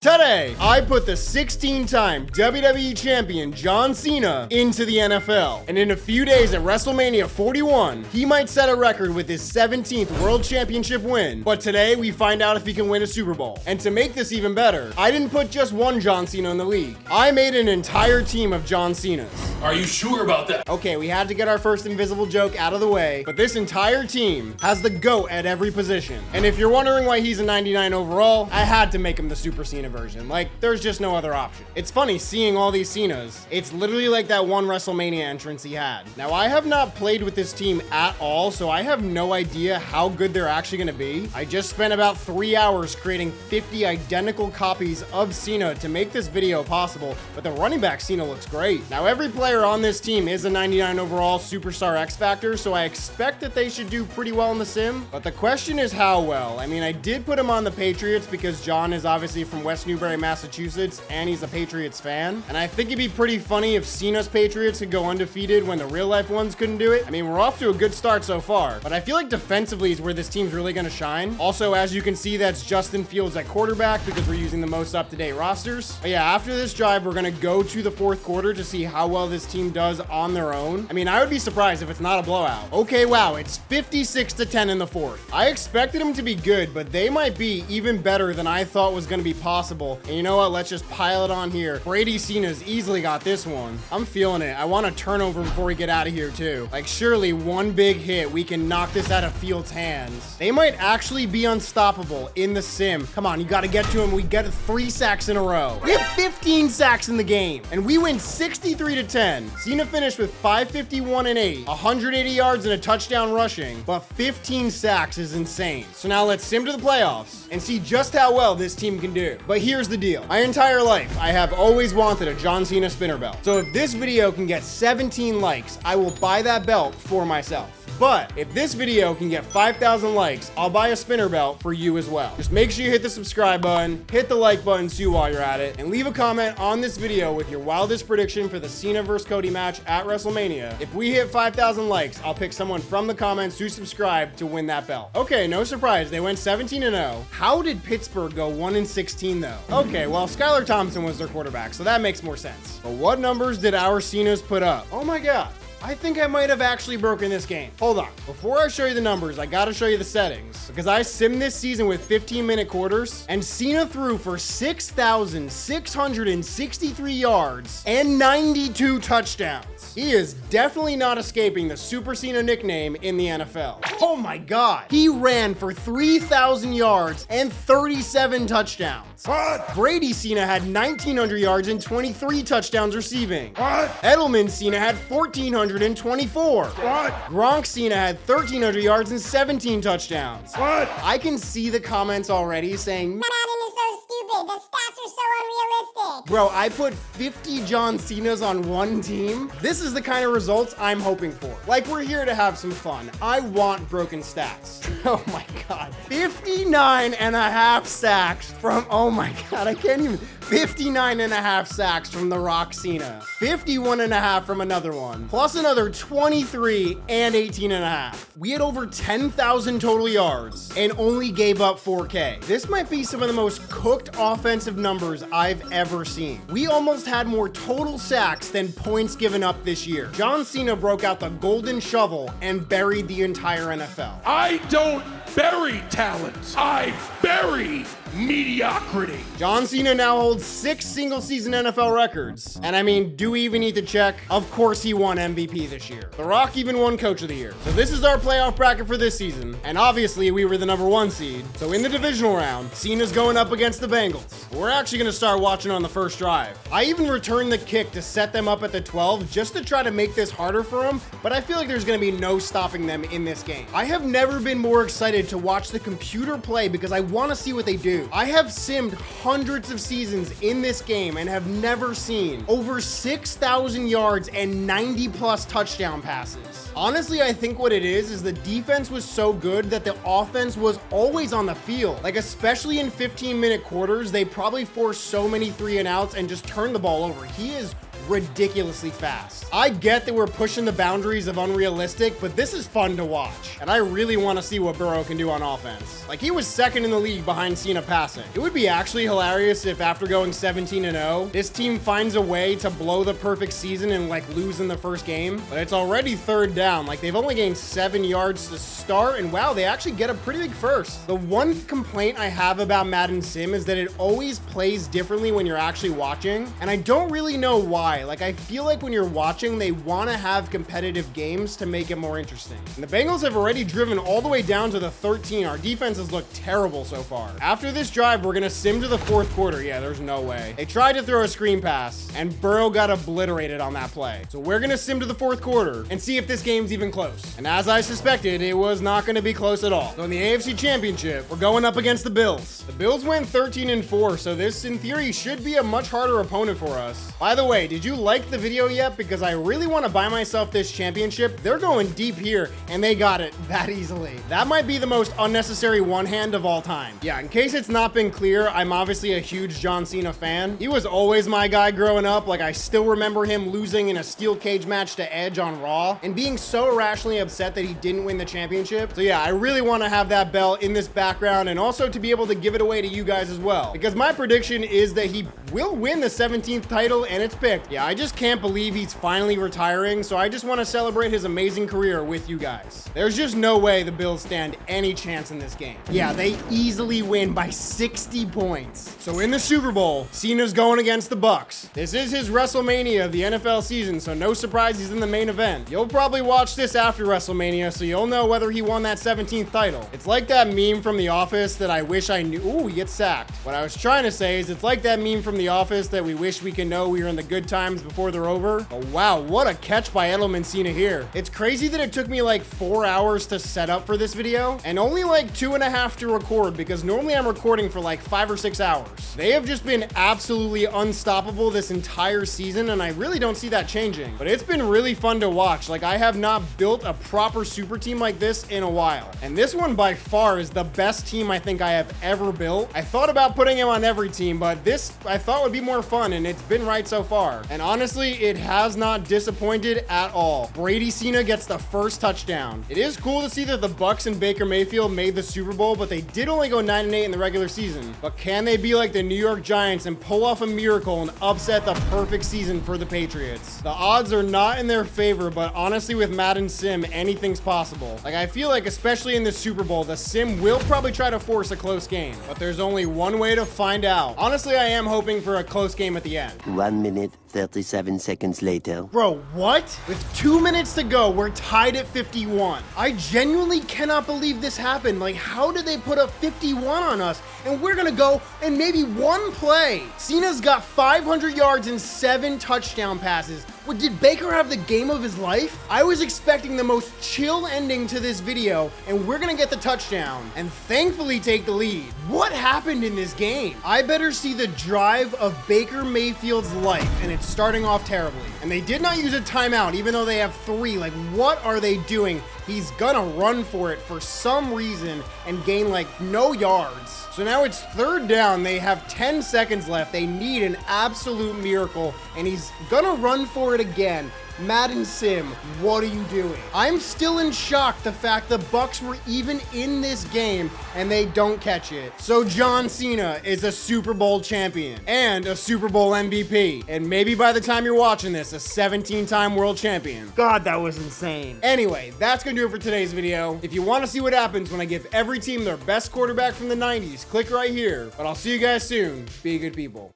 Today, I put the 16-time WWE Champion John Cena into the NFL. And in a few days at WrestleMania 41, he might set a record with his 17th World Championship win. But today, we find out if he can win a Super Bowl. And to make this even better, I didn't put just one John Cena in the league. I made an entire team of John Cenas. Are you sure about that? Okay, we had to get our first invisible joke out of the way, but this entire team has the GOAT at every position. And if you're wondering why he's a 99 overall, I had to make him the Super Cena version. Like, there's just no other option. It's funny seeing all these Cenas. It's literally like that one WrestleMania entrance he had. Now, I have not played with this team at all, so I have no idea how good they're actually gonna be. I just spent about 3 hours creating 50 identical copies of Cena to make this video possible, but the running back Cena looks great. Now, every player on this team is a 99 overall superstar X Factor, so I expect that they should do pretty well in the sim, but the question is how well. I mean, I did put him on the Patriots because John is obviously from West Newbury, Massachusetts, and he's a Patriots fan, and I think it'd be pretty funny if Cena's Patriots could go undefeated when the real life ones couldn't do it. I mean, we're off to a good start so far, but I feel like defensively is where this team's really gonna shine. Also, as you can see, that's Justin Fields at quarterback because we're using the most up-to-date rosters. But yeah, after this drive, we're gonna go to the fourth quarter to see how well this team does on their own. I mean, I would be surprised if it's not a blowout. Okay, wow, it's 56-10 in the fourth. I expected them to be good, but they might be even better than I thought was gonna be possible. And you know what? Let's just pile it on here. Brady Cena's easily got this one. I'm feeling it. I want a turnover before we get out of here too. Like, surely one big hit, we can knock this out of Fields' hands. They might actually be unstoppable in the sim. Come on, you got to get to him. We get 3 sacks in a row. We have 15 sacks in the game, and we win 63-10. Cena finished with 551 and 8, 180 yards and a touchdown rushing, but 15 sacks is insane. So now let's sim to the playoffs and see just how well this team can do. But here's the deal. My entire life, I have always wanted a John Cena spinner belt. So if this video can get 17 likes, I will buy that belt for myself. But if this video can get 5,000 likes, I'll buy a spinner belt for you as well. Just make sure you hit the subscribe button, hit the like button too while you're at it, and leave a comment on this video with your wildest prediction for the Cena vs. Cody match at WrestleMania. If we hit 5,000 likes, I'll pick someone from the comments who subscribe to win that belt. Okay, no surprise, they went 17-0. How did Pittsburgh go 1-16 though? Okay, well, Skylar Thompson was their quarterback, so that makes more sense. But what numbers did our Cenas put up? Oh my God. I think I might have actually broken this game. Hold on. Before I show you the numbers, I gotta show you the settings because I simmed this season with 15-minute quarters and Cena threw for 6,663 yards and 92 touchdowns. He is definitely not escaping the Super Cena nickname in the NFL. Oh my God. He ran for 3,000 yards and 37 touchdowns. What? Brady Cena had 1,900 yards and 23 touchdowns receiving. What? Edelman Cena had 1,424. What? Gronk Cena had 1,300 yards and 17 touchdowns. What? I can see the comments already saying, Madden is so stupid. The stats are so unrealistic. bro, I put 50 John Cenas on one team. This is the kind of results I'm hoping for. Like, we're here to have some fun. I want broken stats. Oh my God. 59.5 sacks from, oh my God, I can't even. 59.5 sacks from The Rock Cena. 51.5 from another one. Plus another 23 and 18.5. We had over 10,000 total yards and only gave up 4K. This might be some of the most cooked offensive numbers I've ever seen. We almost had more total sacks than points given up this year. John Cena broke out the golden shovel and buried the entire NFL. I don't bury talent. I bury mediocrity. John Cena now holds 6 single-season NFL records. And I mean, do we even need to check? Of course he won MVP this year. The Rock even won Coach of the Year. So this is our playoff bracket for this season. And obviously, we were the #1 seed. So in the divisional round, Cena's going up against the Bengals. We're actually going to start watching on the first drive. I even returned the kick to set them up at the 12 just to try to make this harder for them, but I feel like there's going to be no stopping them in this game. I have never been more excited to watch the computer play because I want to see what they do. I have simmed hundreds of seasons in this game and have never seen over 6,000 yards and 90+ touchdown passes. Honestly, I think what it is the defense was so good that the offense was always on the field. Like, especially in 15-minute quarters, they probably forced so many 3 and outs and just turned the ball over. He is ridiculously fast. I get that we're pushing the boundaries of unrealistic, but this is fun to watch. And I really want to see what Burrow can do on offense. Like, he was second in the league behind Cena passing. It would be actually hilarious if after going 17-0, this team finds a way to blow the perfect season and like lose in the first game. But it's already third down. Like, they've only gained 7 yards to start, and wow, they actually get a pretty big first. The one complaint I have about Madden Sim is that it always plays differently when you're actually watching, and I don't really know why. Like, I feel like when you're watching, they want to have competitive games to make it more interesting. And the Bengals have already driven all the way down to the 13. Our defense has looked terrible so far. After this drive, we're gonna sim to the fourth quarter. Yeah, there's no way. They tried to throw a screen pass, and Burrow got obliterated on that play. So we're gonna sim to the fourth quarter and see if this game's even close. And as I suspected, it was not gonna be close at all. So in the AFC Championship, we're going up against the Bills. The Bills went 13-4, so this in theory should be a much harder opponent for us. By the way, did you like the video yet? Because I really want to buy myself this championship. They're going deep here, and they got it that easily. That might be the most unnecessary one hand of all time. Yeah, in case it's not been clear, I'm obviously a huge John Cena fan. He was always my guy growing up. Like, I still remember him losing in a steel cage match to Edge on Raw and being so irrationally upset that he didn't win the championship. So yeah, I really want to have that belt in this background and also to be able to give it away to you guys as well. Because my prediction is that he will win the 17th title, and it's picked. Yeah, I just can't believe he's finally retiring, so I just want to celebrate his amazing career with you guys. There's just no way the Bills stand any chance in this game. Yeah, they easily win by 60 points. So in the Super Bowl, Cena's going against the Bucks. This is his WrestleMania of the NFL season, so no surprise he's in the main event. You'll probably watch this after WrestleMania, so you'll know whether he won that 17th title. It's like that meme from The Office that I wish I knew. Ooh, he gets sacked. What I was trying to say is it's like that meme from The Office that we wish we can know we were in the good times before they're over. But wow, what a catch by Edelman Cena here. It's crazy that it took me like 4 hours to set up for this video and only like 2.5 to record, because normally I'm recording for like 5 or 6 hours. They have just been absolutely unstoppable this entire season, and I really don't see that changing. But it's been really fun to watch. Like, I have not built a proper super team like this in a while. And this one by far is the best team I think I have ever built. I thought about putting him on every team, but this I thought would be more fun, and it's been right so far. And honestly, it has not disappointed at all. Brady Cena gets the first touchdown. It is cool to see that the Bucks and Baker Mayfield made the Super Bowl, but they did only go 9-8 in the regular season. But can they be like the New York Giants and pull off a miracle and upset the perfect season for the Patriots? The odds are not in their favor, but honestly with Madden Sim, anything's possible. Like, I feel like especially in the Super Bowl, the Sim will probably try to force a close game, but there's only one way to find out. Honestly, I am hoping for a close game at the end. 1 minute, 37 seconds later. Bro, what? With 2 minutes to go, we're tied at 51. I genuinely cannot believe this happened. Like, how did they put up 51 on us? And we're gonna go in maybe one play. Cena's got 500 yards and 7 touchdown passes. What, did Baker have the game of his life? I was expecting the most chill ending to this video, and we're gonna get the touchdown and thankfully take the lead. What happened in this game? I better see the drive of Baker Mayfield's life, and it's starting off terribly. And they did not use a timeout, even though they have 3. Like, what are they doing? He's gonna run for it for some reason and gain like no yards. So now it's third down. They have 10 seconds left. They need an absolute miracle, and he's gonna run for it again. Madden Sim, what are you doing? I'm still in shock the fact the Bucks were even in this game and they don't catch it. So John Cena is a Super Bowl champion and a Super Bowl MVP. And maybe by the time you're watching this, a 17-time world champion. God, that was insane. Anyway, that's gonna do it for today's video. If you wanna see what happens when I give every team their best quarterback from the 90s, click right here. But I'll see you guys soon. Be good people.